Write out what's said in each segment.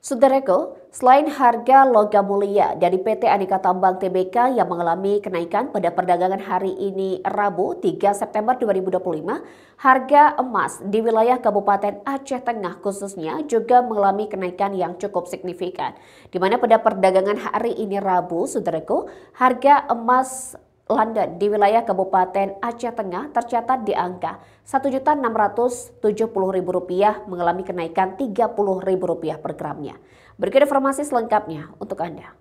Saudaraku, selain harga logam mulia dari PT Aneka Tambang Tbk yang mengalami kenaikan pada perdagangan hari ini Rabu 3 September 2025, harga emas di wilayah Kabupaten Aceh Tengah khususnya juga mengalami kenaikan yang cukup signifikan. Di mana pada perdagangan hari ini Rabu, saudaraku, harga emas London di wilayah Kabupaten Aceh Tengah tercatat di angka Rp1.670.000 mengalami kenaikan Rp30.000 per gramnya. Berikut informasi selengkapnya untuk Anda.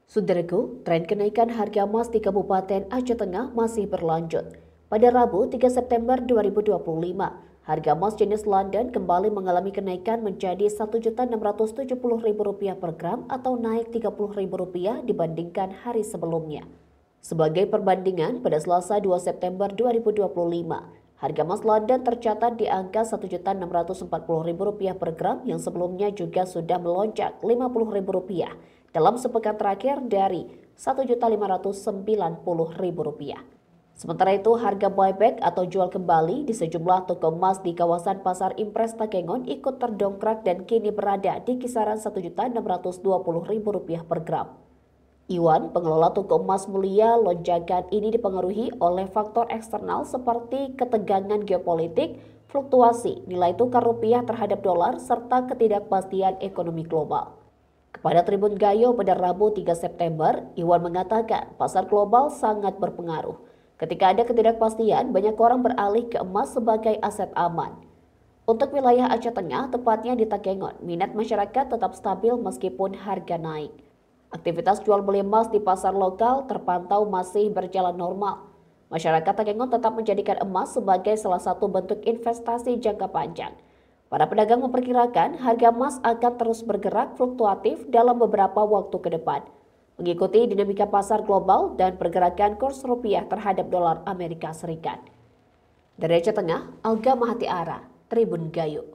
Saudaraku, tren kenaikan harga emas di Kabupaten Aceh Tengah masih berlanjut. Pada Rabu 3 September 2025, harga emas jenis London kembali mengalami kenaikan menjadi Rp1.670.000 per gram atau naik Rp30.000 dibandingkan hari sebelumnya. Sebagai perbandingan, pada Selasa 2 September 2025, harga emas London tercatat di angka Rp1.640.000 per gram yang sebelumnya juga sudah melonjak Rp50.000 dalam sepekan terakhir dari Rp1.590.000. Sementara itu, harga buyback atau jual kembali di sejumlah toko emas di kawasan Pasar Impres Takengon ikut terdongkrak dan kini berada di kisaran Rp1.620.000 per gram. Iwan, pengelola toko emas mulia, lonjakan ini dipengaruhi oleh faktor eksternal seperti ketegangan geopolitik, fluktuasi nilai tukar rupiah terhadap dolar, serta ketidakpastian ekonomi global. Kepada Tribun Gayo pada Rabu 3 September, Iwan mengatakan pasar global sangat berpengaruh. Ketika ada ketidakpastian, banyak orang beralih ke emas sebagai aset aman. Untuk wilayah Aceh Tengah, tepatnya di Takengon, minat masyarakat tetap stabil meskipun harga naik. Aktivitas jual beli emas di pasar lokal terpantau masih berjalan normal. Masyarakat Takengon tetap menjadikan emas sebagai salah satu bentuk investasi jangka panjang. Para pedagang memperkirakan harga emas akan terus bergerak fluktuatif dalam beberapa waktu ke depan, mengikuti dinamika pasar global dan pergerakan kurs rupiah terhadap dolar Amerika Serikat. Dari Aceh Tengah, Alga Mahatiara, Tribun Gayo.